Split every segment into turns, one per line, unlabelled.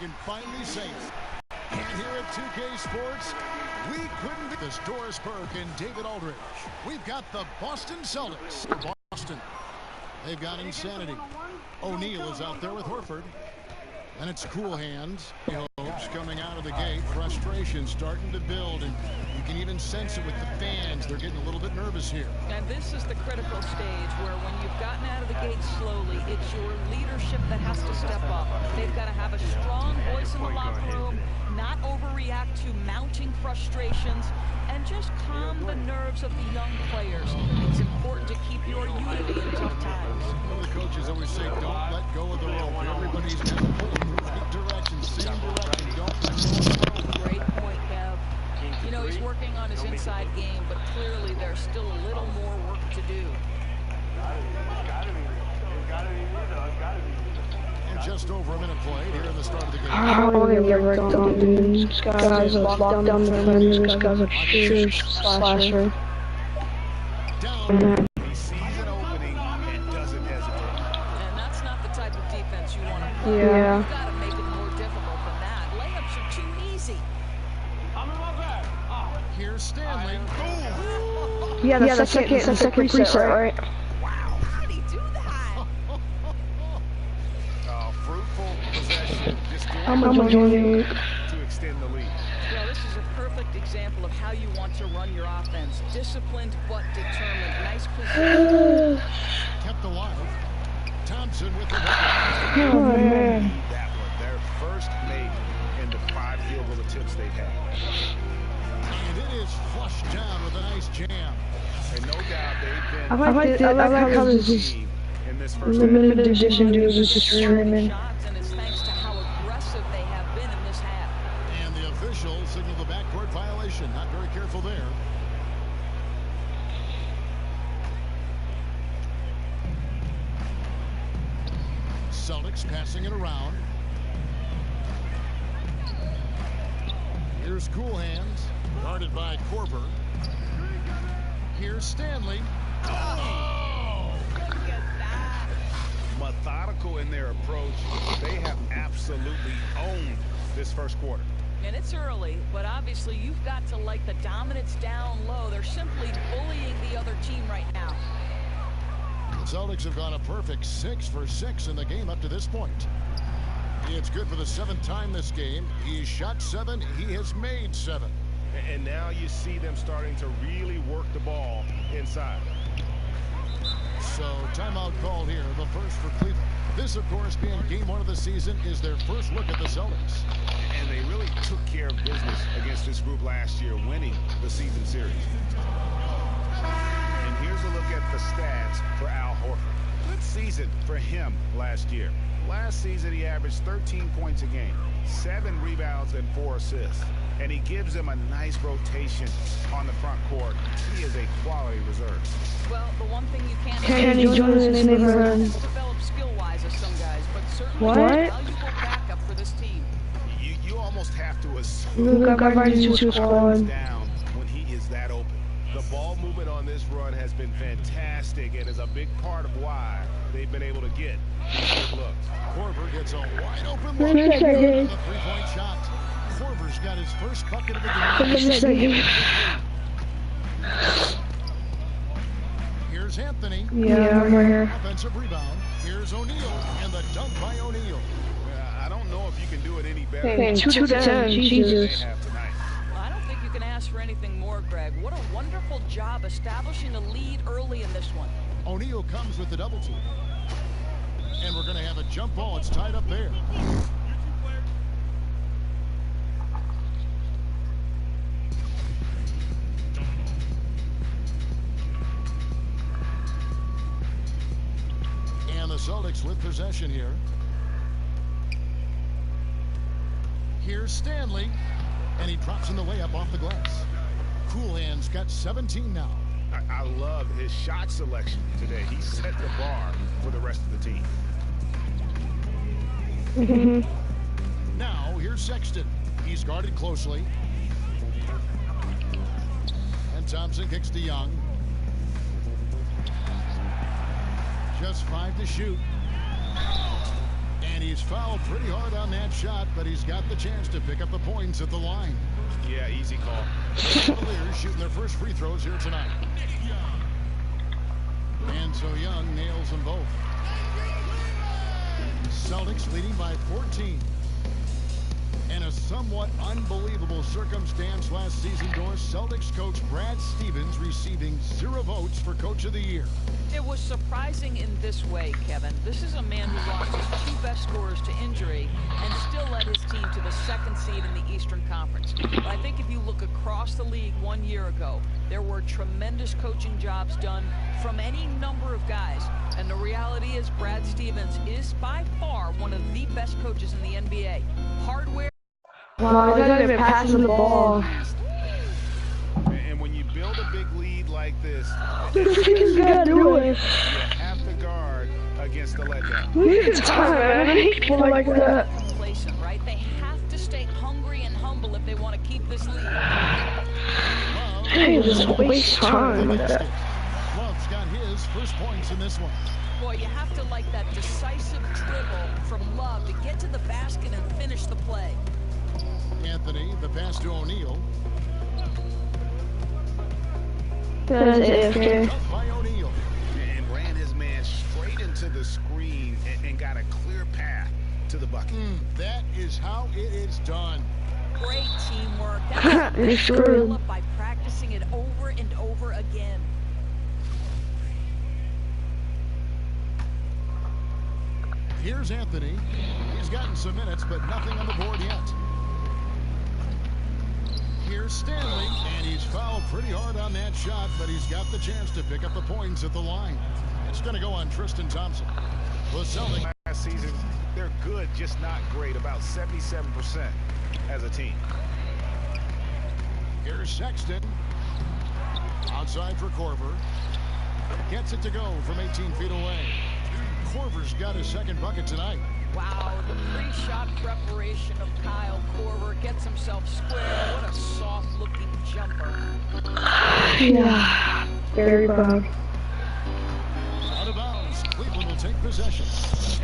can finally say it. And here at 2K Sports, we couldn't be this. Doris Burke and David Aldridge. We've got the Boston Celtics. Boston. They've got Insanity. O'Neal is out there with Horford. And it's cool hands. Hopes coming out of the gate. Frustration starting to build. And you can even sense it with the fans. They're getting a little bit nervous here.
And this is the critical stage where when you've gotten out of the gate slowly, it's your leadership that has to step up. They've got to have a strong voice in the locker room, not overreact to mounting frustrations, and just calm the nerves of the young players. It's important to keep your unity in tough times.
The coaches always say, don't let go of the rope. Everybody's got to pull in the right direction, same direction. Don't let go.
Great point, Kev. You know, he's working on his inside game, but clearly there's still a little more work to do.
And just over a minute played here in the start of the game.
How are we gonna get worked on, dude? This guy's a lockdown defender, this guy's a sure slasher.
Down.
He sees an opening and doesn't hesitate.
And that's not the type of defense you want to play.
Yeah.
You've got to make it more difficult than that. Layups are too easy.
Here's Stanley.
Yeah, the second preset, right?
How did he do that?
Fruitful possession. Just
I'm gonna join you.
to extend the lead.
Well, this is a perfect example of how you want to run your offense. Disciplined but determined. Nice position.
Kept alive. Thompson with the
Oh, man.
That one, their first made in the 5 field goal attempts they've had.
and it is flushed down with a nice jam.
And no doubt they've
I
been
like how this is
in this first half.
limited edition dudes is just streaming.
Shots, and it's thanks to how aggressive they have been in this half.
And the official signaled the backcourt violation. Not very careful there. Celtics passing it around. Here's Cool Hands, guarded by Korver. Here's Stanley. Oh!
Methodical in their approach. They have absolutely owned this first quarter.
And it's early, but obviously you've got to like the dominance down low. They're simply bullying the other team right now.
The Celtics have gone a perfect 6 for 6 in the game up to this point. It's good for the 7th time this game. He's shot 7. He has made 7.
And now you see them starting to really work the ball inside.
So timeout called here, the first for Cleveland. This, of course, being game 1 of the season, is their first look at the Celtics.
And they really took care of business against this group last year, winning the season series. And here's a look at the stats for Al Horford. Good season for him last year. Last season, he averaged 13 points a game, 7 rebounds, and 4 assists. And he gives them a nice rotation on the front court. He is a quality reserve.
Well, the one thing you can't
Can he join this neighborhood?
develop skill-wise as some guys, but certainly
What?
a valuable backup for this team.
You almost have to assume
Luka Garvey to
he's
squad.
down when he is that open. The ball movement on this run has been fantastic and is a big part of why they've been able to get these good looks.
Korver gets a wide open look.
Wait a second.
The three-point shot. Korver's got his first bucket of the game. Here's Anthony.
Yeah, I'm right here.
Offensive rebound. Here's O'Neal, and the dunk by O'Neal.
I don't know if you can do it any better
Hey, 2 to 10,
they
Jesus.
have tonight.
Well, I don't think you can ask for anything more, Greg. What a wonderful job establishing a lead early in this one.
O'Neal comes with the double team. And we're going to have a jump ball. It's tied up there. And the Celtics with possession here. Here's Stanley. And he drops in the layup off the glass. Cool Hands got 17 now.
I love his shot selection today. He set the bar for the rest of the team.
Now, here's Sexton. He's guarded closely. And Thompson kicks to Young. Just 5 to shoot. And And he's fouled pretty hard on that shot, but he's got the chance to pick up the points at the line.
Yeah, easy call.
The Cavaliers shooting their first free throws here tonight. And so Young nails them both. Celtics leading by 14. In a somewhat unbelievable circumstance last season, Doris, Celtics coach Brad Stevens receiving 0 votes for Coach of the Year.
It was surprising in this way, Kevin. This is a man who lost his 2 best scorers to injury and still led his team to the 2nd seed in the Eastern Conference. But I think if you look across the league 1 year ago, there were tremendous coaching jobs done from any number of guys. And the reality is Brad Stevens is by far one of the best coaches in the NBA. Hardware.
Wow, they're not even passing the ball.
And when you build a big lead like this,
This kid's gotta do it.
you have to guard against the letdown.
Look at the time, man. I hate people like that.
Complacent, right? They have to stay hungry and humble if they want to keep this lead.
Hey, just waste time like that.
Love's got his first points in this one.
Boy, you have to like that decisive dribble from Love to get to the basket and finish the play.
Anthony, the pass to O'Neal.
That's AFK.
Cut by O'Neal.
And ran his man straight into the screen and got a clear path to the bucket.
That is how it is done.
Great teamwork. That's
They screwed.
developed by practicing it over and over again.
Here's Anthony. He's gotten some minutes, but nothing on the board yet. Here's Stanley, and he's fouled pretty hard on that shot, but he's got the chance to pick up the points at the line. It's going to go on Tristan Thompson. The Celtics.
Last season, they're good, just not great, about 77% as a team.
Here's Sexton. Outside for Korver. Gets it to go from 18 feet away. Korver's got his 2nd bucket tonight.
Wow, the pre-shot preparation of Kyle Korver gets himself square. What a soft-looking jumper.
Yeah, very proud.
Out of bounds. Cleveland will take possession.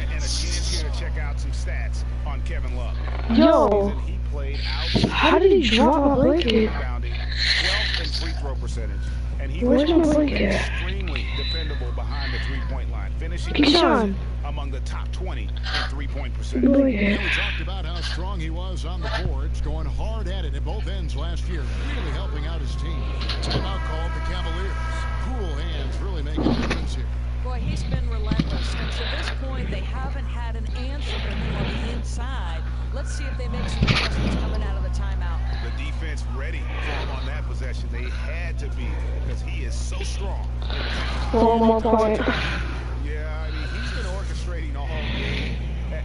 And a chance here to check out some stats on Kevin Love.
Yo,
Season, he played out.
how did he drop my blanket?
Rebounding, 12th in free throw percentage. And he
Where's
was
my blanket?
extremely dependable behind the three-point line, finishing
Keyshawn.
among the top 20 in three-point percentage.
And
Blanket.
we talked about how strong he was on the boards, going hard at it at both ends last year, really helping out his team. Timeout called the Cavaliers. Cool hands really making a difference here.
Boy, he's been relentless, and to this point, they haven't had an answer for him on the inside. Let's see if they make some adjustments coming out of the timeout.
The defense ready for him on that possession. They had to be because he is so strong.
1 more point.
Yeah, I mean, he's been orchestrating all game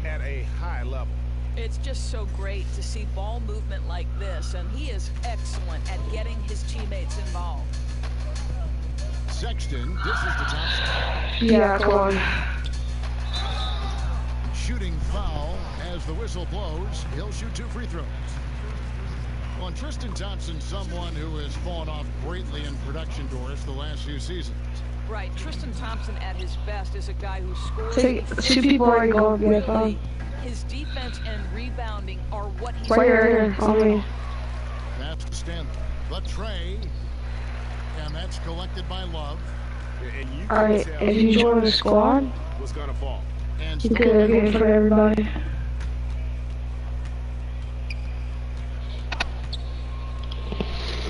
at a high level.
It's just so great to see ball movement like this, and he is excellent at getting his teammates involved.
Sexton dishes to Thompson.
Yeah, come on.
Shooting foul as the whistle blows. He'll shoot 2 free throws. Well, and Tristan Thompson, someone who has fallen off greatly in production, Doris, the last few seasons.
Right, Tristan Thompson at his best is a guy who scores.
Take 2 people already going to get fouled.
His defense and rebounding are what he's
Right here, on me.
That's to Stanley. The tray. And that's collected by Love.
And you
Alright,
can tell
if you join the squad,
what's going to fall.
And
you could get for everybody.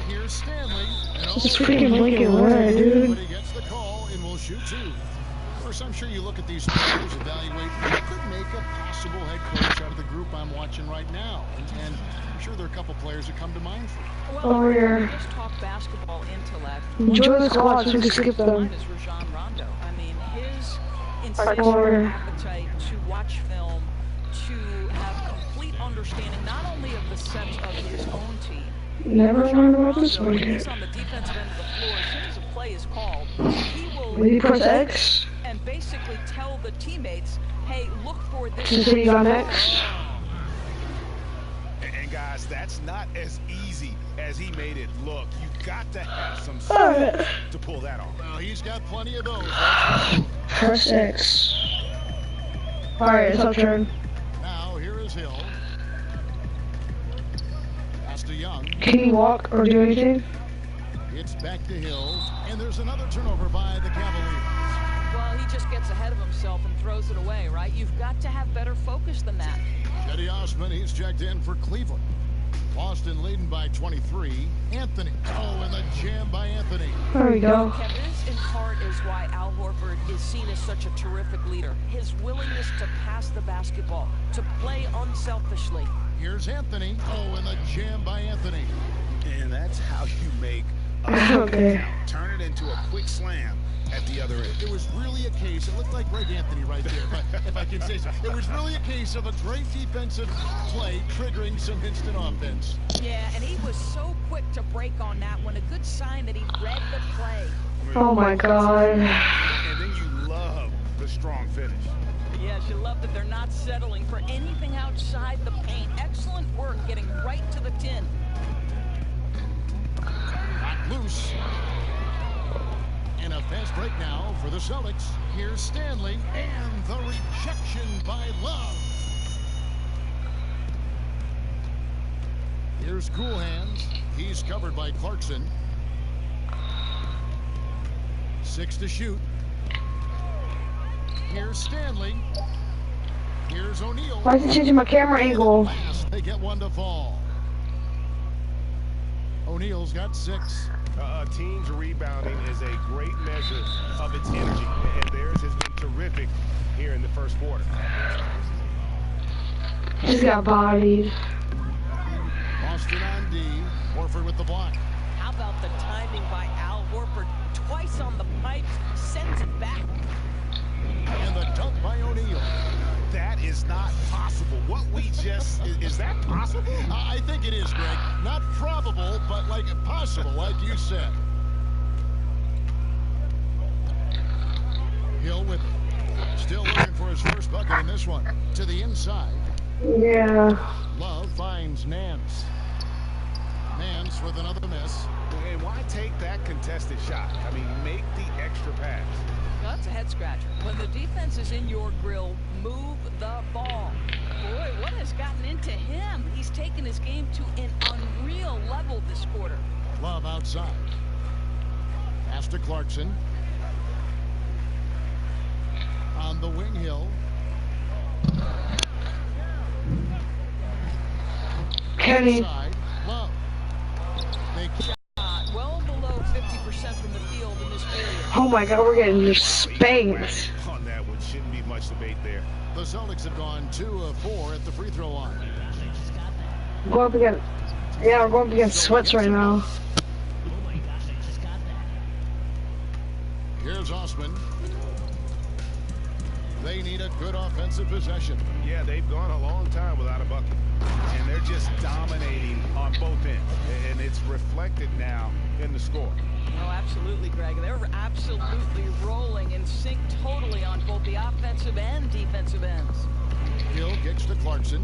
here's Stanley.
Just freaking blinking red, dude.
But he gets the call and will shoot 2. Of course, I'm sure you look at these players, evaluate who could make a possible head coach out of the group I'm watching right now. And I'm sure there are a couple players that come to mind for you.
Well,
Over here.
Just talk basketball intellect.
Enjoy the squad so we can skip them.
Mine is Rajon Rondo. I mean, his
Right
insatiable
corner.
appetite to watch film, to have complete understanding not only of the sets of his own team.
Never learned about this
Rondo,
one
when he's
yet.
on the defensive end of the floor, as soon as a play is called, he will
Will you press X?
and basically tell the teammates, hey, look for this.
To see on X?
And guys, that's not as easy as he made it look. You got to have some
Alright.
skill to pull that off.
Well, he's got plenty of those. That's for sure.
Press X. Alright, it's our turn.
Here's Hill. Pass to Young.
Can he walk or do anything?
It's back to Hill. And there's another turnover by the Cavaliers.
Well, he just gets ahead of himself and throws it away, right? You've got to have better focus than that.
Cedi Osman, he's checked in for Cleveland. Boston leading by 23. Anthony. Oh, and the jam by Anthony.
There we go.
Kev, this in part is why Al Horford is seen as such a terrific leader. His willingness to pass the basketball, to play unselfishly.
Here's Anthony. Oh, and the jam by Anthony.
And that's how you make
Okay.
turn it into a quick slam at the other end.
It was really a case, it looked like Greg Anthony right there, if I can say so. It was really a case of a great defensive play triggering some instant offense.
Yeah, and he was so quick to break on that one. A good sign that he read the play.
Oh my God.
And then you love the strong finish.
Yes, you love that they're not settling for anything outside the paint. Excellent work getting right to the tin.
Not loose. And a fast break now for the Celtics. Here's Stanley, and the rejection by Love. Here's Cool Hands. He's covered by Clarkson. 6 to shoot. Here's Stanley. Here's O'Neal.
Why is it changing my camera angle?
Last, they get one to fall. O'Neal's got 6.
A team's rebounding is a great measure of its energy, and theirs has been terrific here in the first quarter.
He's got bodied.
Boston on D. Horford with the block.
How about the timing by Al Horford? Twice on the pipes, sends it back.
And the dunk by O'Neal.
That is not possible. What we just, is that possible?
I think it is, Greg. Not probable, but like possible, like you said. Hill with it. Still looking for his first bucket in this one. To the inside.
Yeah.
Love finds Nance. Nance with another miss.
And why take that contested shot? I mean, make the extra pass.
Well, that's a head scratcher. When the defense is in your grill, move the ball. Boy, what has gotten into him? He's taken his game to an unreal level this quarter.
Love outside. Pass to Clarkson. On the wing, Hill.
Kenny.
Inside. Love. Big shot.
Well below 50% from the field in this period.
Oh my God, we're getting just spanked.
On that one, shouldn't be much debate there.
The Celtics have gone 2 of 4 at the free throw line.
We're going up against, yeah, we're going up against Sweats right now.
Here's Osman. They need a good offensive possession.
Yeah, they've gone a long time without a bucket. And they're just dominating on both ends. And it's reflected now in the score.
Oh, absolutely, Greg. They're absolutely rolling in sync totally on both the offensive and defensive ends.
Hill gets to Clarkson.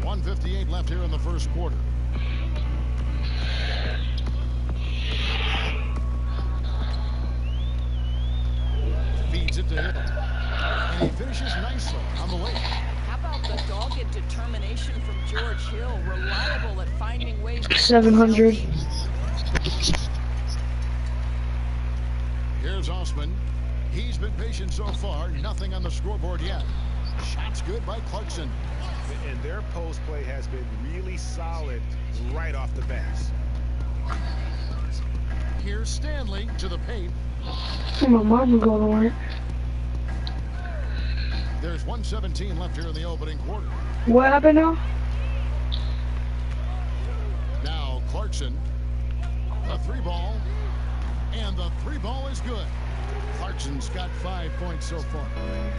1:58 left here in the first quarter. Feeds it to Hill. And he finishes nicely on the way.
How about the dogged determination from George Hill, reliable at finding ways to
700.
Here's Osman. He's been patient so far. Nothing on the scoreboard yet. Shots good by Clarkson.
And their post play has been really solid right off the bat.
Here's Stanley to the paint.
Oh, my mom will go to work.
There's 1:17 left here in the opening quarter.
What happened now?
Now Clarkson. The 3 ball. And the 3 ball is good. Clarkson's got 5 points so far.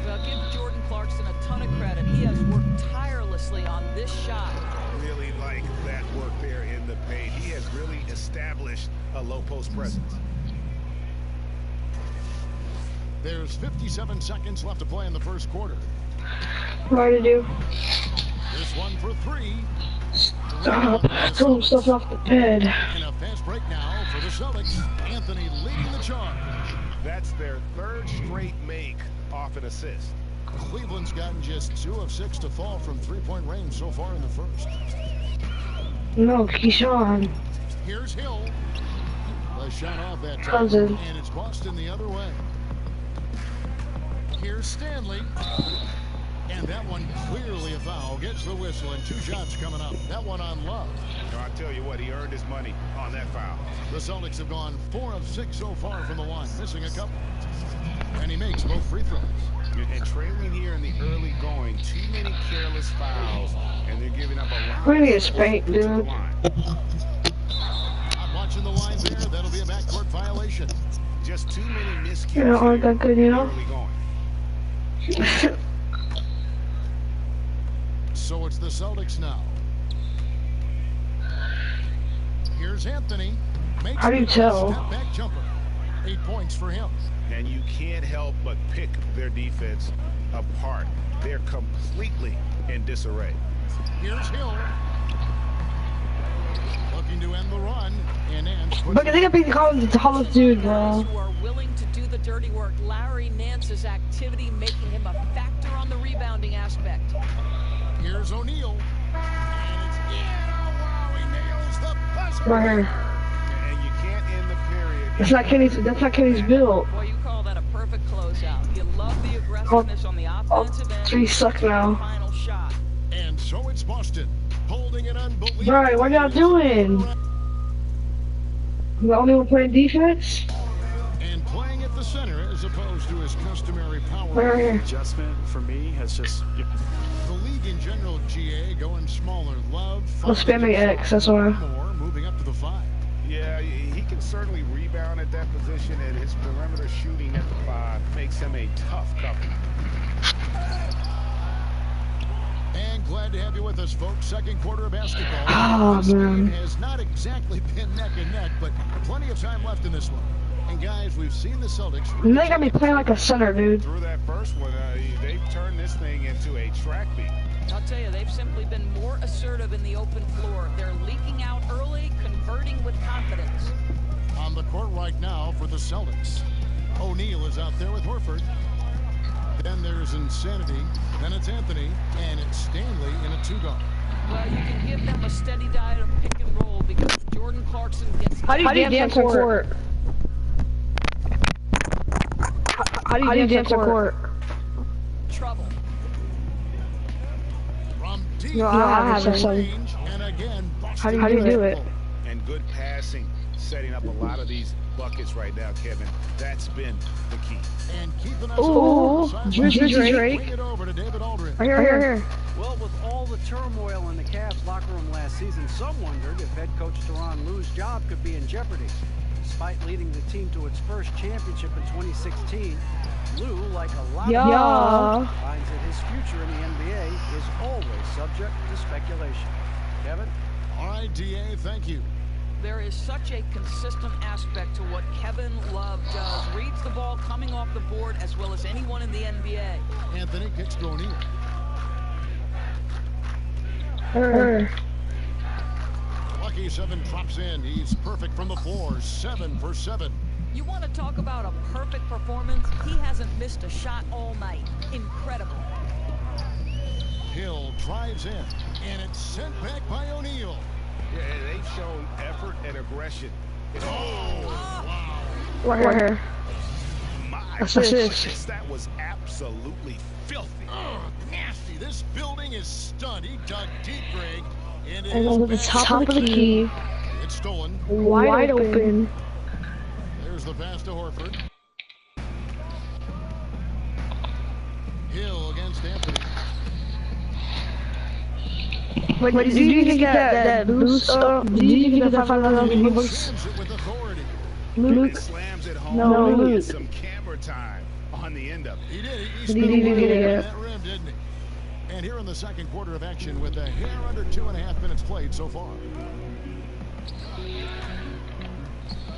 Well, give Jordan Clarkson a ton of credit. He has worked tirelessly on this shot.
Really like that work there in the paint. He has really established a low post presence.
There's 57 seconds left to play in the first quarter.
What to do?
This one for 3.
Throw stuff off the bed.
And a fast break now for the Celtics. Anthony leading the charge.
That's their 3rd straight make off an assist.
Cleveland's gotten just 2 of 6 to fall from three-point range so far in the first.
No, Keyshawn.
Here's Hill. The shot off that time,
Cousin.
and it's Boston the other way. Here's Stanley. And that one clearly a foul. Gets the whistle, and 2 shots coming up. That one on Love.
No, I tell you what, he earned his money on that foul.
The Celtics have gone 4 of 6 so far from the line, missing a couple. And he makes both free throws.
And trailing here in the early going, too many careless fouls, and they're giving up a lot.
We're gonna get spanked, dude.
I'm watching the line there. That'll be a backcourt violation.
Just too many miscues.
You aren't that good, you know?
Early going.
So it's the Celtics now. Here's Anthony. Makes
How do you tell?
Step back jumper. 8 points for him.
And you can't help but pick their defense apart. They're completely in disarray.
Here's Hill. Looking to end the run. And Nance.
But they got to be called the tallest dude, bro.
Who are willing to do the dirty work. Larry Nance's activity making him a factor on the rebounding aspect.
Here's O'Neal. And it's in. Oh, wow, he nails the buzzer.
Right here.
And you can't end the period.
That's not Kenny's build.
Boy, you call that a perfect closeout. You love the aggressiveness on the offensive end.
3 suck now.
Final shot.
And so it's Boston. Holding an unbelievable.
Right, what y'all doing? The only one playing defense?
And playing at the center as opposed to his customary power.
Right here.
Adjustment for me has just.
The league in general, GA, going smaller. Love.
I'm spamming X, that's why.
More, moving up to the 5.
Yeah, he can certainly rebound at that position, and his perimeter shooting at the 5 makes him a tough cover.
And glad to have you with us, folks. Second quarter of basketball.
Oh,
This
man.
game has not exactly been neck and neck, but plenty of time left in this one. And guys, we've seen the Celtics.
And they got me playing like a center, dude.
Through that first one, they've turned this thing into a track meet.
I'll tell you, they've simply been more assertive in the open floor. They're leaking out early, converting with confidence.
On the court right now for the Celtics. O'Neal is out there with Horford. Then there's Insanity. Then it's Anthony. And it's Stanley in a 2-guard.
Well, you can give them a steady diet of pick and roll because if Jordan Clarkson gets...
How do you dance on court? How do you dance on court?
trouble.
From deep
No, I have some.
range, and again,
How do you do it?
And good passing, setting up a lot of these buckets right now, Kevin. That's been the key.
And keeping us
Ooh, Drizzy Drake.
Bring it over to David Aldridge.
Right here.
Well, with all the turmoil in the Cavs locker room last season, some wondered if head coach Tyronn Lue's job could be in jeopardy. Despite leading the team to its first championship in 2016, Lue, like a lot of people, finds that his future in the NBA is always subject to speculation. Kevin?
All right, DA, thank you.
There is such a consistent aspect to what Kevin Love does. Reads the ball coming off the board as well as anyone in the NBA.
Anthony kicks to O'Neal. Lucky 7 drops in. He's perfect from the floor. 7 for 7.
You want to talk about a perfect performance? He hasn't missed a shot all night. Incredible.
Hill drives in, and it's sent back by O'Neal.
Yeah, they've shown effort and aggression.
Wow.
Right here.
My
Assist.
that was absolutely filthy.
Oh, nasty. This building is stunned. He dug deep, Greg. And it
And
is
over the
back.
top of the key.
It's stolen.
Wide open.
There's the pass to Horford. Hill against Anthony.
Wait, did you even get that boost up? Did you even get that $5 boost?
Slams it with authority.
Luke?
Slams it home.
No,
He
Luke.
gets some camera time on the end of it.
He did. He
Did
spent
he
a
get
while
it?
on that rim, didn't he? And here in the second quarter of action with a hair under 2.5 minutes played so far.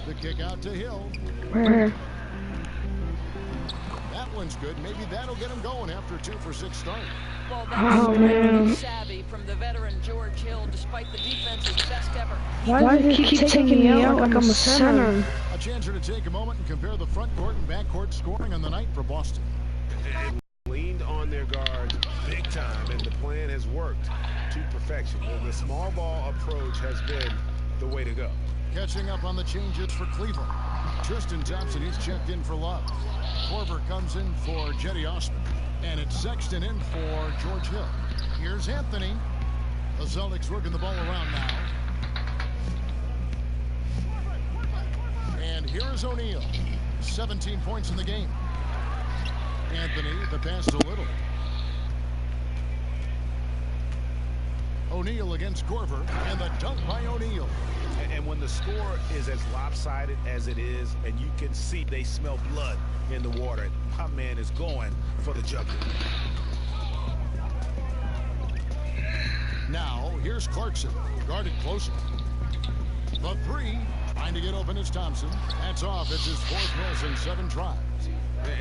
The kick out to Hill.
Right here.
That one's good. Maybe that'll get him going after a 2 for 6 start.
Well,
Oh,
that's
man.
savvy from the veteran George Hill, despite the defense's best effort.
Why do they keep taking me out like I'm a center?
A chance here to take a moment and compare the front court and back court scoring on the night for Boston.
and leaned on their guards big time, and the plan has worked to perfection. The small ball approach has been the way to go.
Catching up on the changes for Cleveland. Tristan Thompson, he's checked in for Love. Korver comes in for Jetty Osman. And it's Sexton in for George Hill. Here's Anthony. The Celtics working the ball around now. And here is O'Neal. 17 points in the game. Anthony, the pass a little. O'Neal against Korver, and the dunk by O'Neal.
And when the score is as lopsided as it is, and you can see they smell blood in the water, my man is going for the jugular.
Now, here's Clarkson, guarded closer. The three, trying to get open is Thompson. That's off. It's his fourth miss in 7 tries.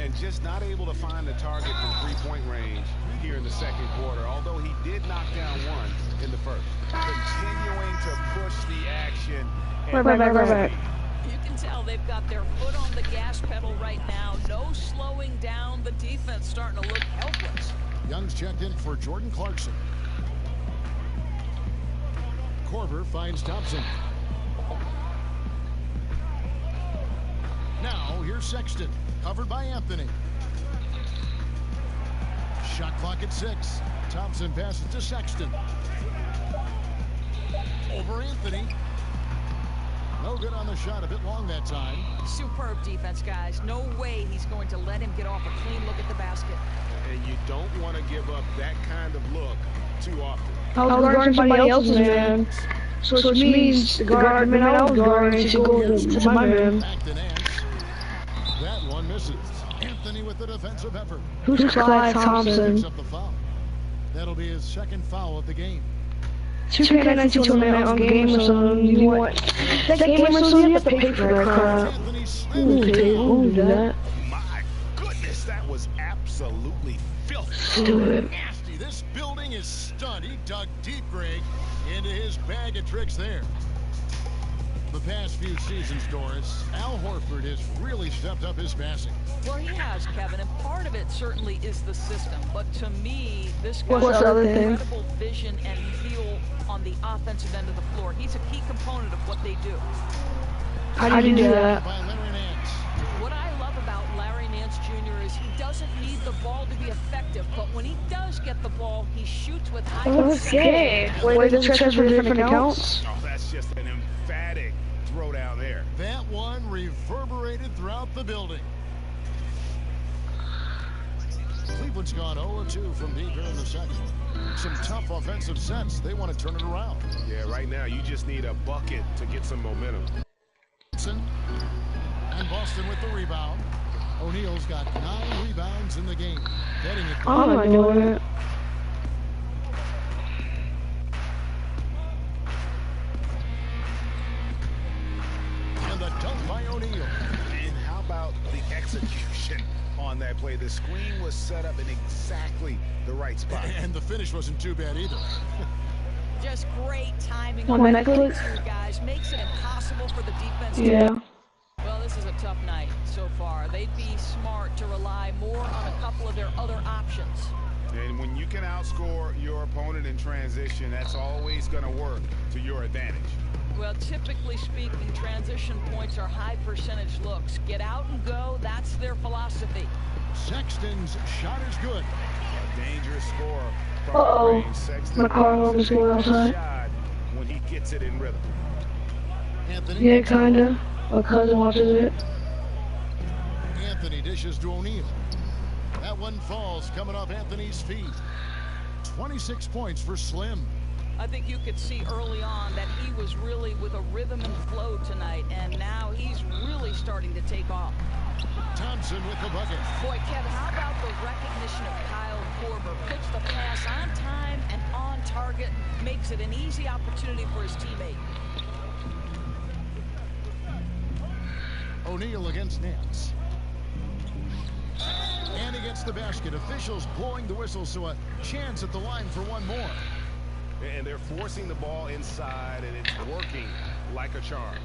And just not able to find the target from three-point range here in the second quarter, although he did knock down one in the first. Continuing to push the action.
Right.
You can tell they've got their foot on the gas pedal right now. No slowing down. The defense starting to look helpless.
Young's checked in for Jordan Clarkson. Korver finds Thompson. Now, here's Sexton, covered by Anthony. Shot clock at 6. Thompson passes to Sexton. Over Anthony. No good on the shot, a bit long that time.
Superb defense, guys. No way he's going to let him get off a clean look at the basket.
And you don't want to give up that kind of look too often.
I was guarding somebody else's man. So which means the guardman I was guarding should go to my man.
Back to Nance. That one misses. Anthony with the defensive effort.
Who's Clyde
Picks
Thompson?
up the foul. That'll be his second foul of the game.
2K92 man on game or something. You want that game or something? You have to pay for that crap.
Anthony Smith.
Who do that?
My goodness, that was absolutely filthy.
Stupid.
Nasty. This building is stunned. He dug deep, Greg, into his bag of tricks there. The past few seasons, Doris, Al Horford has really stepped up his passing.
Well, he has, Kevin, and part of it certainly is the system. But to me, this guy
What's
has
the other thing?
incredible vision and feel on the offensive end of the floor. He's a key component of what they do.
How do you do that?
By Larry Nance.
What I love about Larry Nance Jr. is he doesn't need the ball to be effective, but when he does get the ball, he shoots with high
Okay. Wait, the transfer different accounts?
Oh, that's just an emphatic throw down there.
That one reverberated throughout the building. Cleveland's gone 0-2 from deep here in the second. Some tough offensive sets. They want to turn it around.
Yeah, right now you just need a bucket to get some momentum.
And Boston with the rebound. O'Neal's got 9 rebounds in the game. Getting it.
I'm not doing it.
And the dunk by O'Neal.
And how about the execution on that play? The screen was set up in exactly the right spot.
And the finish wasn't too bad either.
Just great timing
On
on
Netflix?
the guys. Makes it impossible for the defense to...
Yeah.
Well, this is a tough night so far. They'd be smart to rely more on a couple of their other options.
And when you can outscore your opponent in transition, that's always going to work to your advantage.
Well, typically speaking, transition points are high percentage looks. Get out and go, that's their philosophy.
Sexton's shot is good.
A dangerous score from
Uh-oh.
range. Sexton
My car almost going outside.
shot when he gets it in rhythm.
Anthony.
Yeah, kinda. My cousin watches it.
Anthony dishes to O'Neal. That one falls coming off Anthony's feet. 26 points for Slim.
I think you could see early on that he was really with a rhythm and flow tonight, and now he's really starting to take off.
Thompson with the bucket.
Boy, Kevin, how about the recognition of Kyle Korver? Puts the pass on time and on target, makes it an easy opportunity for his teammate.
O'Neal against Nance. And he gets the basket. Officials blowing the whistle, so a chance at the line for one more.
And they're forcing the ball inside, and it's working like a charm.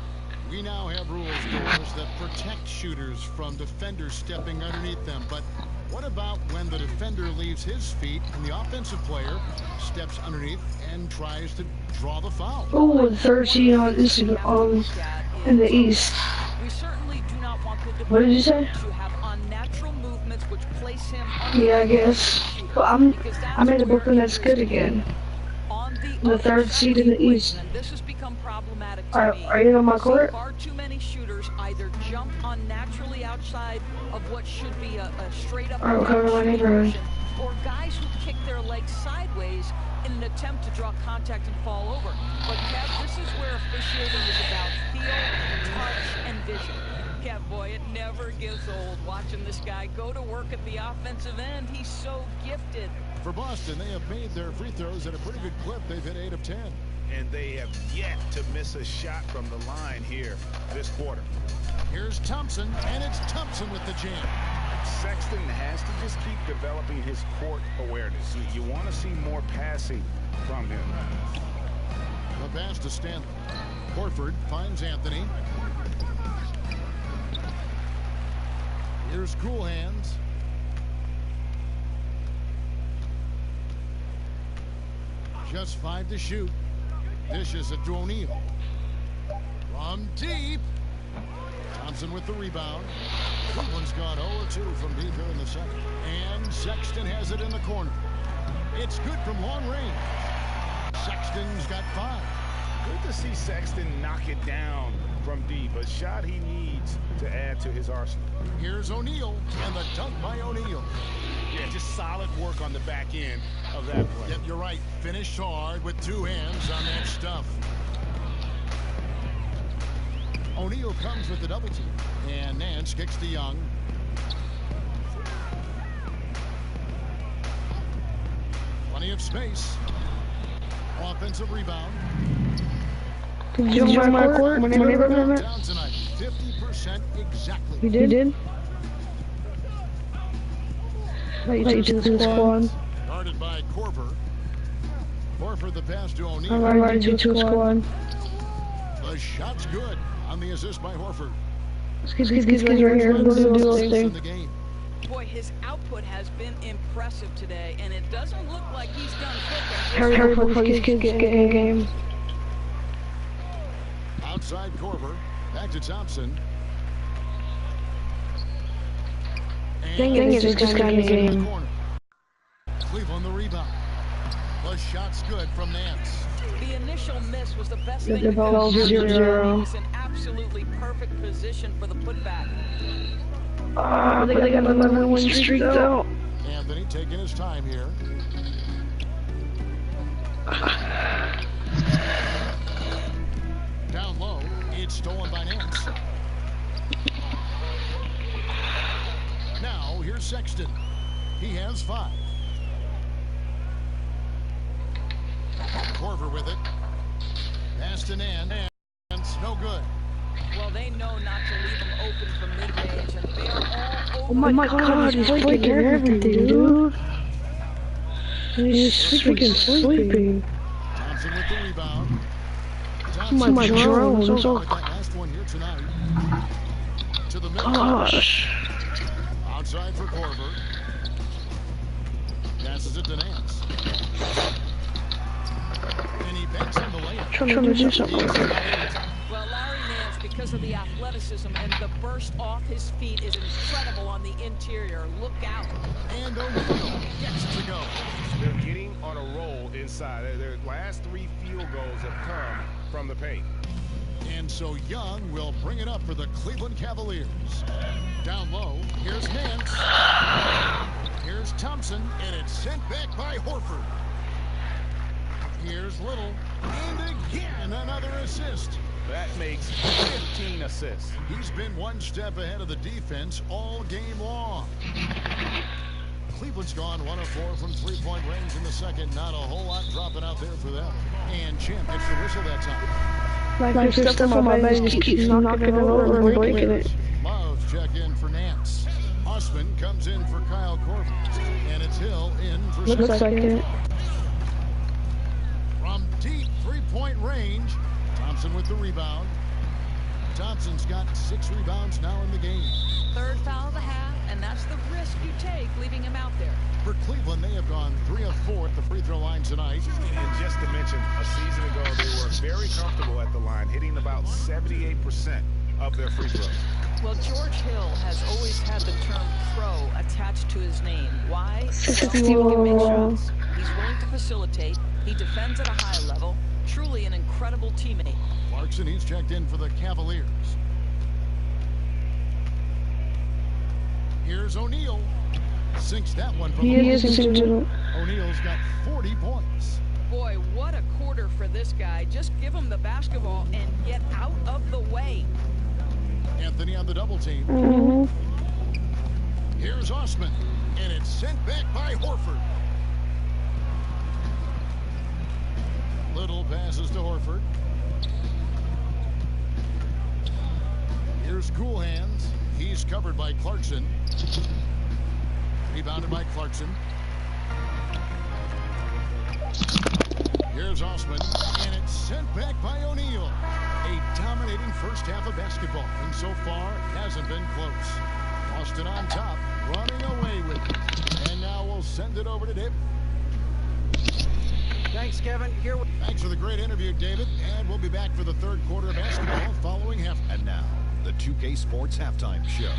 We now have rules, Doris, that protect shooters from defenders stepping underneath them, but What about when the defender leaves his feet and the offensive player steps underneath and tries to draw the foul?
Oh, 13 on this in the East.
We certainly do not want the
What did you say?
to have unnatural movements which place him
Yeah, I guess. Well, I'm in the Brooklyn Nets good again.
on
The third seed in the East.
And this has become problematic to me.
Are you on my court?
Far too many shooters either jump unnaturally outside of what should be a straight up
Alright, we're coming to my neighborhood.
or guys who kick their legs sideways in an attempt to draw contact and fall over. But Kev, this is where officiating is about feel, touch, and vision. Kev, boy, it never gets old watching this guy go to work at the offensive end. He's so gifted.
For Boston, they have made their free throws at a pretty good clip. They've hit 8 of 10.
And they have yet to miss a shot from the line here this quarter.
Here's Thompson, and it's Thompson with the jam.
Sexton has to just keep developing his court awareness. You want to see more passing from him.
The pass to Stanley. Horford finds Anthony. Here's Cool Hands. Just 5 to shoot. Dishes it to O'Neal. From deep. Thompson with the rebound. Cleveland's gone 0-2 from deep here in the second. And Sexton has it in the corner. It's good from long range. Sexton's got 5.
Good to see Sexton knock it down from deep. A shot he needs to add to his arsenal.
Here's O'Neal, and the dunk by O'Neal.
Yeah, just solid work on the back end of that play.
Yep, you're right. Finished hard with 2 hands on that stuff. O'Neal comes with the double team. And Nance kicks to Young. Plenty of space. Offensive rebound.
Did you join my court? My neighborhood?
Down tonight. 50% exactly.
You did? Let you to the squad.
Guarded by Korver. Horford the pass to O'Neal.
I'm ready to the squad.
The shot's good on the assist by Horford.
He's right here. We'll do those
In
things.
the game.
Boy, his output has been impressive today, and it doesn't look like he's done cooking.
Hurry before these kids get in the game.
Outside Korver. Back to Thompson.
Dang it, it's just got in the game.
Corner. Cleveland the rebound. The shot's good from Nance.
The initial miss was the best
The
thing that
ball
could happen.
0-0.
It's an absolutely perfect position for the putback.
Oh, they got another win streak though.
Anthony taking his time here. Down low. It's stolen by Nance. Now, here's Sexton. He has 5. Korver with it. Pass to Nance. No good.
Well, they know not to leave him open from mid-range, and they're all over.
Oh my god, he's breaking everything, dude. He's freaking sleeping.
Thompson with the rebound.
Oh my drones.
With that last one here tonight. To the middle.
Gosh.
Outside for Korver. Passes it to Nance. And he banks in the layup.
Trying to do something.
Well, Larry Nance, because of the athleticism and the burst off his feet, is incredible on the interior. Look out.
And O'Neal gets to go.
They're getting on a roll inside. Their last 3 field goals have come from the paint.
And so Young will bring it up for the Cleveland Cavaliers. Down low, here's Nance. Here's Thompson, and it's sent back by Horford. Here's Little, and again another assist.
That makes 15 assists.
He's been one step ahead of the defense all game long. Cleveland's gone 1 of 4 from 3-point range in the second. Not a whole lot dropping out there for them. And Champ gets the whistle that time.
Like there's stuff on my bed just keeps knocking it over and breaking it.
Love check in for Nance. Osman comes in for Kyle Korver. And it's Hill in for
Looks
Sexton.
like it.
From deep 3-point range. Thompson with the rebound. Thompson's got 6 rebounds now in the game.
Third foul of the half, and that's the risk you take leaving him out there.
For Cleveland, they have gone 3 of 4 at the free throw line tonight.
And just to mention, a season ago, they were very comfortable at the line, hitting about 78% of their free throws.
Well, George Hill has always had the term pro attached to his name. Why? Well, he can make shots. He's willing to facilitate. He defends at a high level. Truly an incredible teammate.
Clarkson, he's checked in for the Cavaliers. Here's O'Neal. Sinks that one from the O'Neal's got 40 points.
Boy, what a quarter for this guy. Just give him the basketball and get out of the way.
Anthony on the double team. Here's Osman, and it's sent back by Horford. Little passes to Horford. Here's Cool Hands. He's covered by Clarkson. Rebounded by Clarkson. Here's Osman, and it's sent back by O'Neal. A dominating first half of basketball, and so far hasn't been close. Boston on top, running away with it. And now we'll send it over to David.
Thanks, Kevin.
Thanks for the great interview, David. And we'll be back for the third quarter of basketball following half.
And now, the 2K Sports Halftime Show.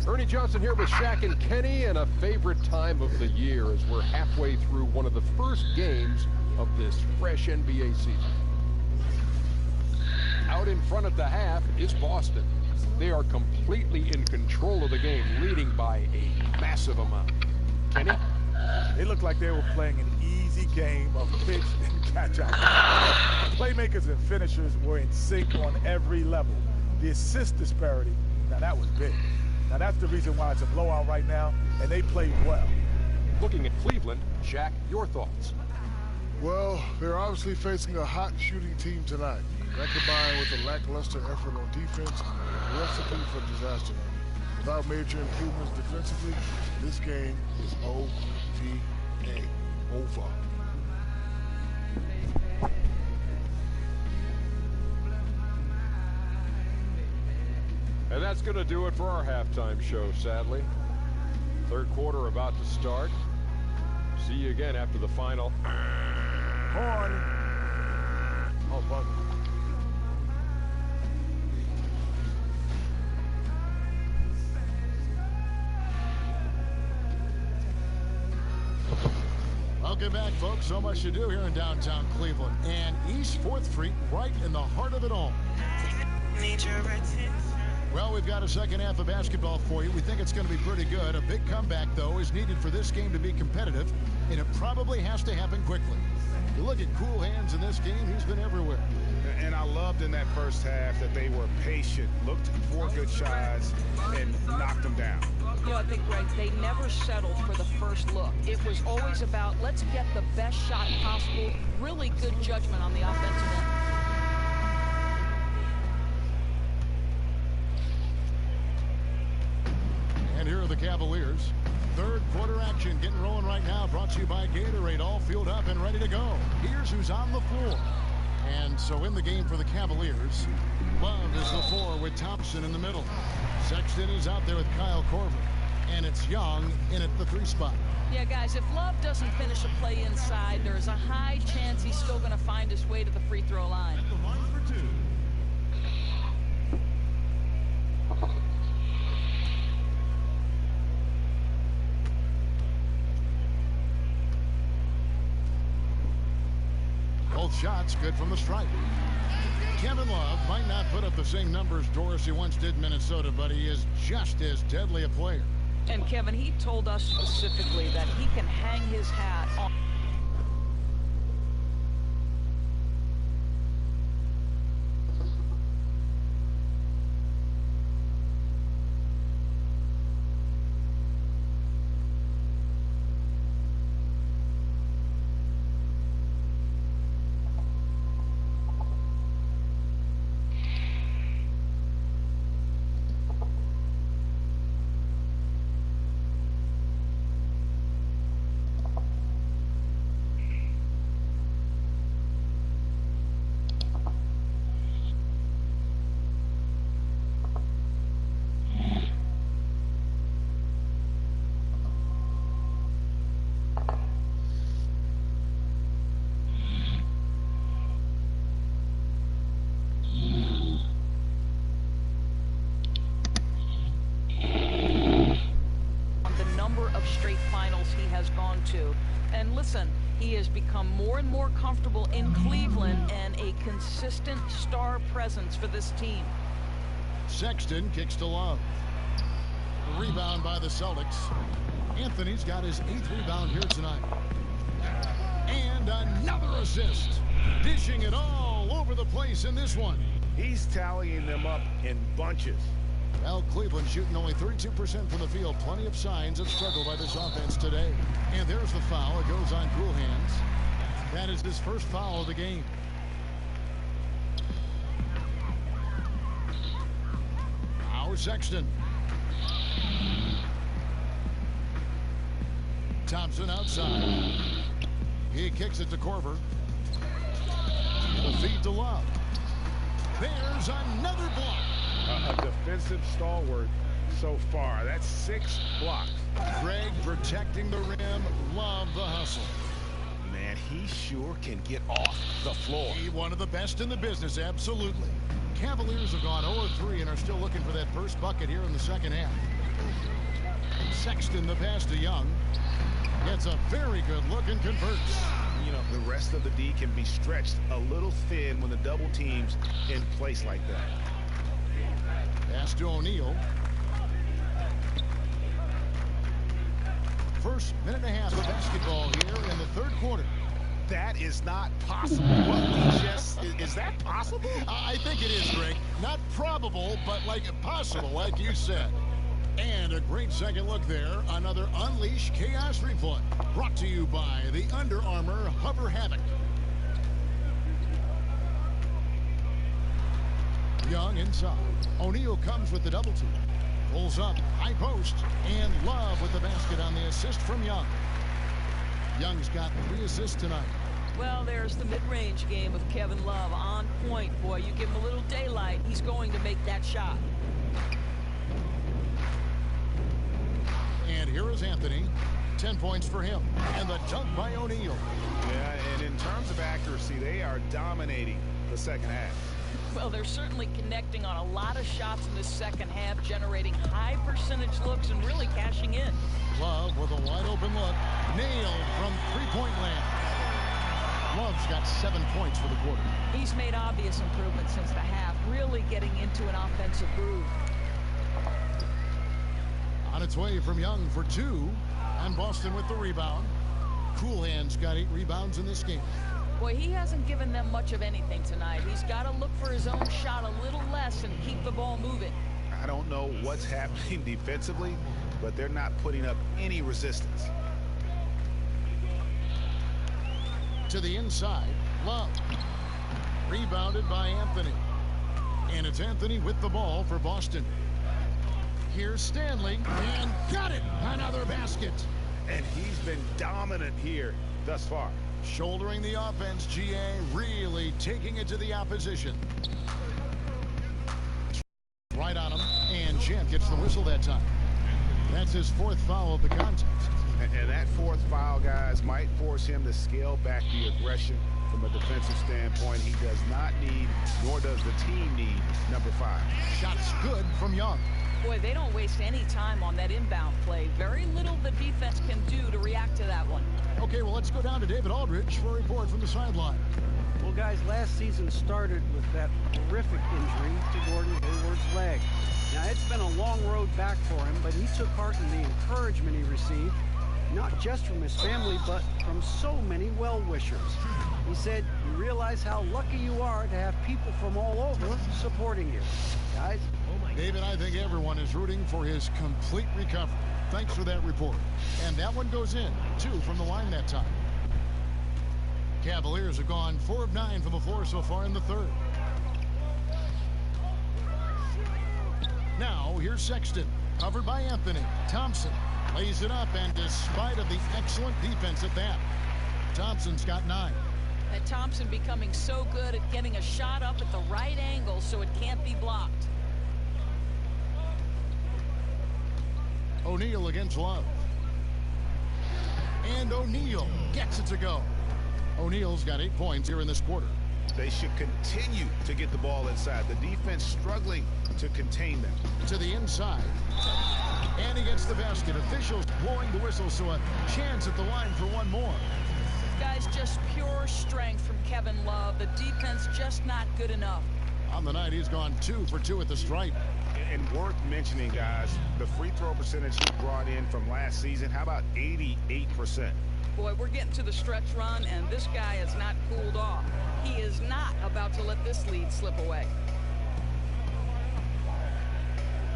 Ernie Johnson here with Shaq and Kenny, and a favorite time of the year as we're halfway through one of the first games of this fresh NBA season. Out in front at the half is Boston. They are completely in control of the game, leading by a massive amount. Kenny?
They looked like they were playing an easy game of pitch and catch out. Playmakers and finishers were in sync on every level. The assist disparity, now that was big. Now that's the reason why it's a blowout right now, and they played well.
Looking at Cleveland, Shaq, your thoughts?
Well, they're obviously facing a hot shooting team tonight. That combined with a lackluster effort on defense, a recipe for disaster. Without major improvements defensively, this game is OVA, over.
And that's going to do it for our halftime show, sadly. Third quarter about to start. See you again after the final.
Horn. Oh, bug.
Welcome back, folks. So much to do here in downtown Cleveland. And East 4th Street right in the heart of it all. Well, we've got a second half of basketball for you. We think it's going to be pretty good. A big comeback, though, is needed for this game to be competitive, and it probably has to happen quickly. You look at Cool Hands in this game, he's been everywhere.
And I loved in that first half that they were patient, looked for good shots, and knocked them down.
You know, I think, Greg, they never settled for the first look. It was always about, let's get the best shot possible. Really good judgment on the offensive end.
And here are the Cavaliers. Third quarter action getting rolling right now, brought to you by Gatorade, all fueled up and ready to go. Here's who's on the floor. And so in the game for the Cavaliers, Love is the 4 with Thompson in the middle. Sexton is out there with Kyle Korver. And it's Young in at the 3 spot.
Yeah, guys, if Love doesn't finish a play inside, there's a high chance he's still going to find his way to the free throw line.
At the line for 2. Both shots good from the stripe. Kevin Love might not put up the same numbers Dorsey once did in Minnesota, but he is just as deadly a player.
And Kevin, he told us specifically that he can hang his hat on. listen, he has become more and more comfortable in Cleveland and a consistent star presence for this team.
Sexton kicks to Love. Rebound by the Celtics. Anthony's got his 8th rebound here tonight. And another assist. Dishing it all over the place in this one.
He's tallying them up in bunches.
Well, Cleveland shooting only 32% from the field. Plenty of signs of struggle by this offense today. And there's the foul. It goes on Cool Hands. That is his first foul of the game. Now Sexton. Thompson outside. He kicks it to Korver. The feed to Love. There's another block.
A defensive stalwart so far. That's 6 blocks.
Greg protecting the rim. Love the hustle.
Man, he sure can get off the floor.
He one of the best in the business, absolutely. Cavaliers have gone 0-3 and are still looking for that first bucket here in the second half. Sexton, the pass to Young. Gets a very good look and converts.
You know, the rest of the D can be stretched a little thin when the double team's in place like that.
Pass to O'Neal. First minute and a half of basketball here in the third quarter.
That is not possible. What we just, is that possible?
I think it is, Greg. Not probable, but like possible, like you said. And a great second look there. Another Unleash Chaos replay. Brought to you by the Under Armour Hover Havoc. Young inside. O'Neal comes with the double team. Pulls up, high post, and Love with the basket on the assist from Young. Young's got 3 assists tonight.
Well, there's the mid-range game of Kevin Love on point. Boy, you give him a little daylight, he's going to make that shot.
And here is Anthony. 10 points for him. And the dunk by O'Neal.
Yeah, and in terms of accuracy, they are dominating the second half.
Well, they're certainly connecting on a lot of shots in this second half, generating high percentage looks and really cashing in.
Love with a wide open look. Nailed from three-point land. Love's got 7 points for the quarter.
He's made obvious improvements since the half, really getting into an offensive groove.
On its way from Young for 2. And Boston with the rebound. Cool Hands got 8 rebounds in this game.
Boy, he hasn't given them much of anything tonight. He's got to look for his own shot a little less and keep the ball moving.
I don't know what's happening defensively, but they're not putting up any resistance.
To the inside, Love. Rebounded by Anthony. And it's Anthony with the ball for Boston. Here's Stanley, and got it! Another basket.
And he's been dominant here thus far.
Shouldering the offense, GA really taking it to the opposition. Right on him, and Champ gets the whistle that time. That's his 4th foul of the contest.
And that 4th foul, guys, might force him to scale back the aggression from a defensive standpoint. He does not need, nor does the team need, number 5.
Shots good from Young.
Boy, they don't waste any time on that inbound play. Very little the defense can do to react to that one.
Okay, well, let's go down to David Aldridge for a report from the sideline.
Well, guys, last season started with that horrific injury to Gordon Hayward's leg. Now, it's been a long road back for him, but he took heart in the encouragement he received, not just from his family, but from so many well-wishers. He said, you realize how lucky you are to have people from all over supporting you. Guys,
David, I think everyone is rooting for his complete recovery. Thanks for that report. And that one goes in, 2 from the line that time. Cavaliers have gone 4 of 9 from the floor so far in the third. Now, here's Sexton, covered by Anthony. Thompson lays it up, and despite of the excellent defense at that, Thompson's got 9.
And Thompson becoming so good at getting a shot up at the right angle so it can't be blocked.
O'Neal against Love. And O'Neal gets it to go. O'Neal's got 8 points here in this quarter.
They should continue to get the ball inside. The defense struggling to contain them.
To the inside. And he gets the basket. Officials blowing the whistle, so a chance at the line for one more.
just pure strength from Kevin Love. The defense just not good enough.
On the night, he's gone 2 for 2 at the stripe.
And worth mentioning, guys, the free throw percentage he brought in from last season, how about 88%?
Boy, we're getting to the stretch run, and this guy has not cooled off. He is not about to let this lead slip away.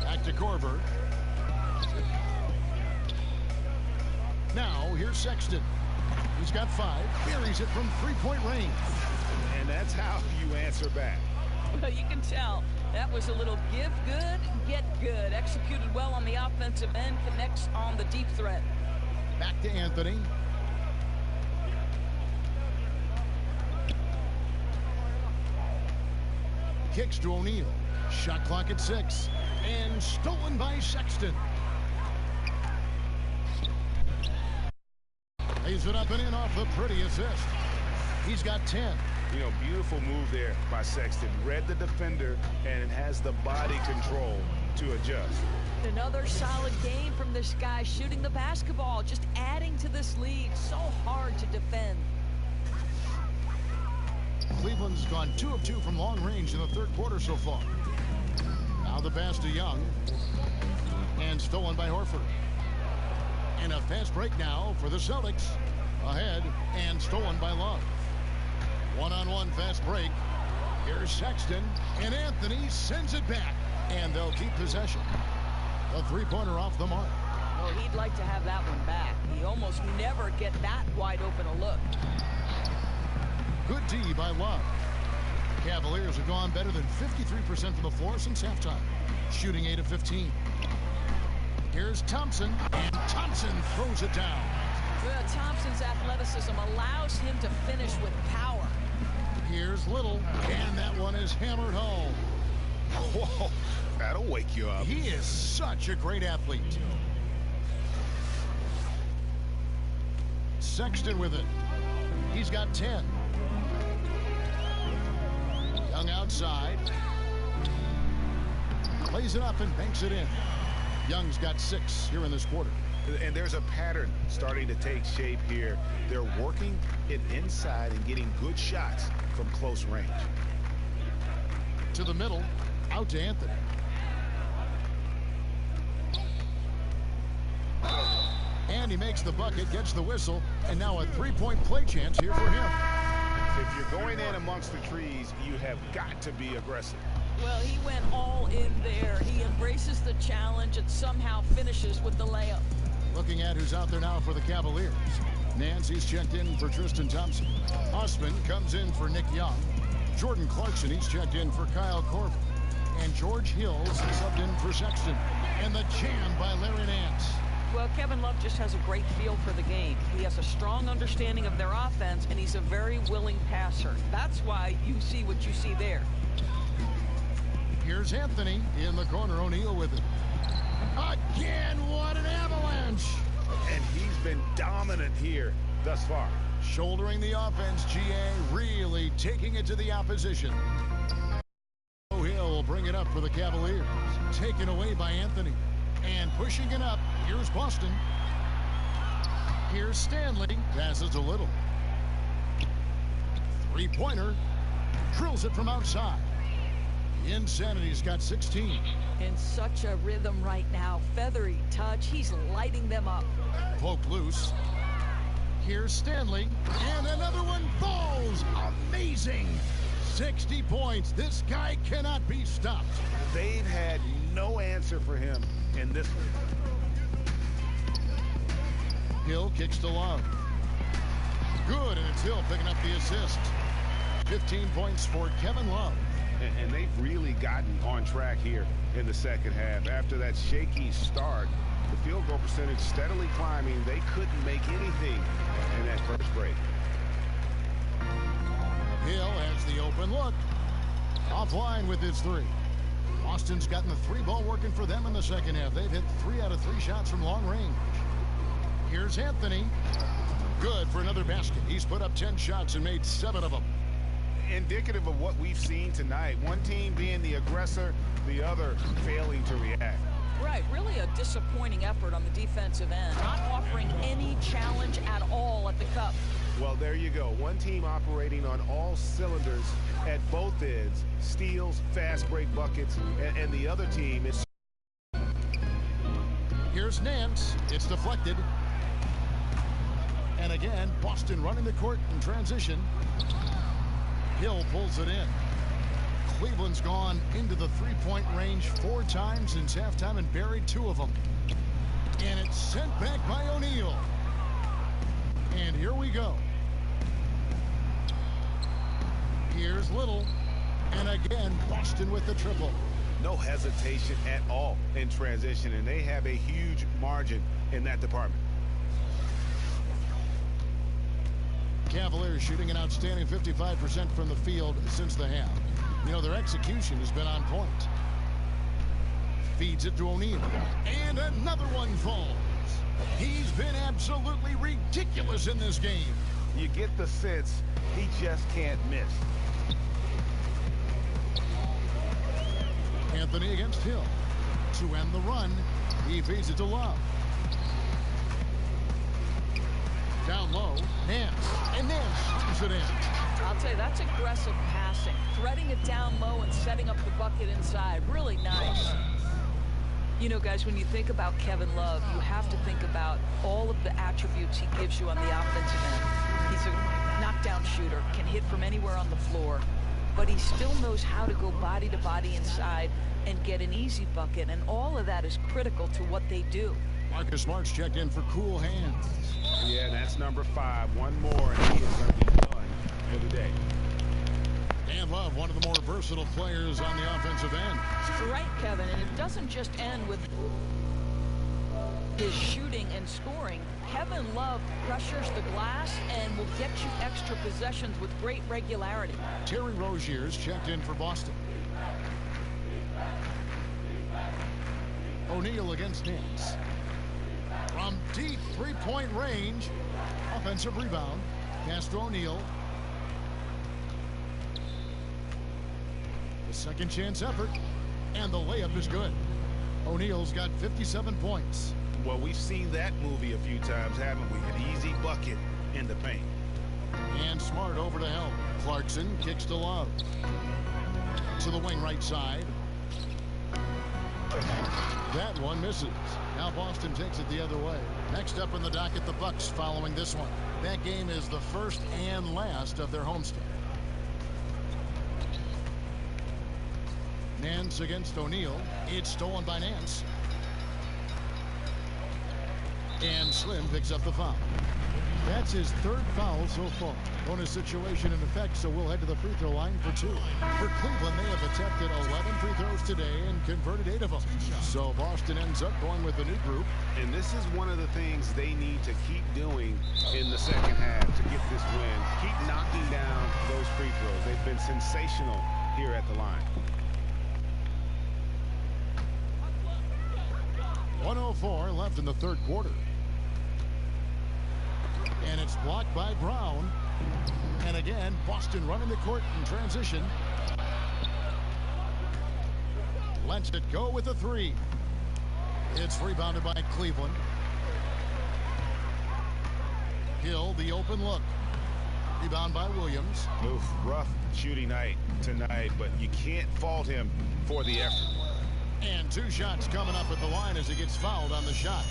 Back to Korver. Now, here's Sexton. He's got 5. Buries it from three-point range.
And that's how you answer back.
Well, you can tell that was a little give good, get good. Executed well on the offensive end, connects on the deep threat.
Back to Anthony. Kicks to O'Neal. Shot clock at 6. And stolen by Sexton. Lays it up and in off the pretty assist. He's got 10.
You know, beautiful move there by Sexton. Read the defender and has the body control to adjust.
Another solid game from this guy shooting the basketball, just adding to this lead. So hard to defend.
Cleveland's gone 2 of 2 from long range in the third quarter so far. Now the pass to Young. And stolen by Horford. And a fast break now for the Celtics. Ahead and stolen by Love. One-on-one fast break. Here's Sexton. And Anthony sends it back. And they'll keep possession. A three-pointer off the mark.
Well, he'd like to have that one back. He almost never get that wide open a look.
Good D by Love. Cavaliers have gone better than 53% from the floor since halftime. Shooting 8 of 15. Here's Thompson. And Thompson throws it down.
Well, Thompson's athleticism allows him to finish with power.
Here's Little. And that one is hammered home.
Whoa, that'll wake you up.
He is such a great athlete. Sexton with it. He's got 10. Young outside. Plays it up and banks it in. Young's got 6 here in this quarter.
And there's a pattern starting to take shape here. They're working it inside and getting good shots from close range.
To the middle. Out to Anthony. And he makes the bucket, gets the whistle, and now a three-point play chance here for him.
If you're going in amongst the trees, you have got to be aggressive.
Well, he went all in there. He embraces the challenge and somehow finishes with the layup.
Looking at who's out there now for the Cavaliers. Nancy's checked in for Tristan Thompson. Osman comes in for Nick Young. Jordan Clarkson, he's checked in for Kyle Korver. And George Hills subbed in for Sexton. And the jam by Larry Nance.
Well, Kevin Love just has a great feel for the game. He has a strong understanding of their offense, and he's a very willing passer. That's why you see what you see there.
Here's Anthony in the corner. O'Neal with it. Again, what an avalanche.
And he's been dominant here thus far.
Shouldering the offense, GA really taking it to the opposition. Hill will bring it up for the Cavaliers. Taken away by Anthony. And pushing it up, here's Boston. Here's Stanley. Passes a Little. Three-pointer. Drills it from outside. Insanity's got 16.
In such a rhythm right now. Feathery touch. He's lighting them up.
Poked loose. Here's Stanley. And another one falls. Amazing. 60 points. This guy cannot be stopped.
They've had no answer for him in this one.
Hill kicks to Love. Good, and it's Hill picking up the assist. 15 points for Kevin Love.
And they've really gotten on track here in the second half. After that shaky start, the field goal percentage steadily climbing. They couldn't make anything in that first break.
Hill has the open look. Offline with his 3. Boston's gotten the 3-ball working for them in the second half. They've hit 3 out of 3 shots from long range. Here's Anthony. Good for another basket. He's put up 10 shots and made 7 of them.
Indicative of what we've seen tonight. One team being the aggressor, the other failing to react.
Right, really a disappointing effort on the defensive end. Not offering any challenge at all at the cup.
Well, there you go. One team operating on all cylinders at both ends. Steals, fast break buckets, and the other team is...
Here's Nance. It's deflected. And again, Boston running the court in transition. Hill pulls it in. Cleveland's gone into the three-point range 4 times since halftime and buried 2 of them. And it's sent back by O'Neal. And here we go. Here's Little. And again, Boston with the triple.
No hesitation at all in transition, and they have a huge margin in that department.
Cavaliers shooting an outstanding 55% from the field since the half. You know, their execution has been on point. Feeds it to O'Neal. And another one falls. He's been absolutely ridiculous in this game.
You get the sense he just can't miss.
Anthony against Hill. To end the run, he feeds it to Love. Down low, Nance. And Nance shoots it in.
I'll tell you, that's aggressive passing. Threading it down low and setting up the bucket inside. Really nice. You know, guys, when you think about Kevin Love, you have to think about all of the attributes he gives you on the offensive end. He's a knockdown shooter, can hit from anywhere on the floor, but he still knows how to go body to body inside and get an easy bucket, and all of that is critical to what they do.
Marcus Smart's checked in for cool hands.
Yeah, that's number 5. One more, and he is going to be done for the day.
Dan Love, one of the more versatile players on the offensive end.
Right, Kevin, and it doesn't just end with his shooting and scoring. Kevin Love pressures the glass and will get you extra possessions with great regularity.
Terry Rozier's checked in for Boston. O'Neal against Nance. From deep three-point range, offensive rebound. Pass to O'Neal. The second chance effort, and the layup is good. O'Neal's got 57 points.
Well, we've seen that movie a few times, haven't we? An easy bucket in the paint.
And Smart over to help. Clarkson kicks to Love. To the wing right side. That one misses. Now Boston takes it the other way. Next up in the docket, the Bucks following this one. That game is the first and last of their homestand. Nance against O'Neal. It's stolen by Nance. And Slim picks up the foul. That's his 3rd foul so far. Bonus situation in effect, so we'll head to the free throw line for 2. For Cleveland, they have attempted 11 free throws today and converted 8 of them. So Boston ends up going with a new group.
And this is one of the things they need to keep doing in the second half to get this win. Keep knocking down those free throws. They've been sensational here at the line.
1:04 left in the 3rd quarter. And it's blocked by Brown. And again, Boston running the court in transition. Lets it go with a 3. It's rebounded by Cleveland. Hill, the open look. Rebound by Williams.
Oof, rough shooting night tonight, but you can't fault him for the effort.
And 2 shots coming up at the line as he gets fouled on the shot.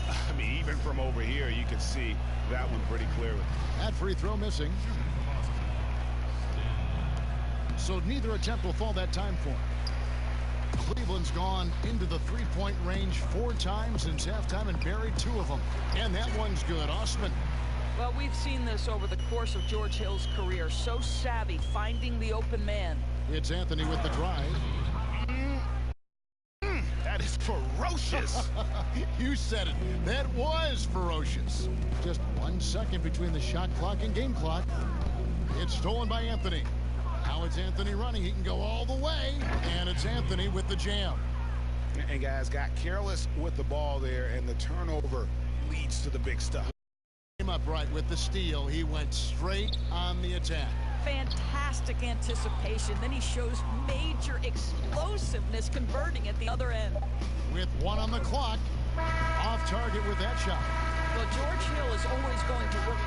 I mean, even from over here, you can see that one pretty clearly.
That free throw missing. So neither attempt will fall that time for him. Cleveland's gone into the three-point range 4 times since halftime and buried 2 of them. And that one's good. Osman.
Well, we've seen this over the course of George Hill's career. So savvy, finding the open man.
It's Anthony with the drive.
That is ferocious.
You said it. That was ferocious. Just 1 second between the shot clock and game clock. It's stolen by Anthony. Now it's Anthony running. He can go all the way. And it's Anthony with the jam.
And guys got careless with the ball there, and the turnover leads to the big stuff.
Came up right with the steal. He went straight on the attack.
Fantastic anticipation. Then he shows major explosiveness converting at the other end.
With 1 on the clock, off target with that shot.
Well, George Hill is always going to work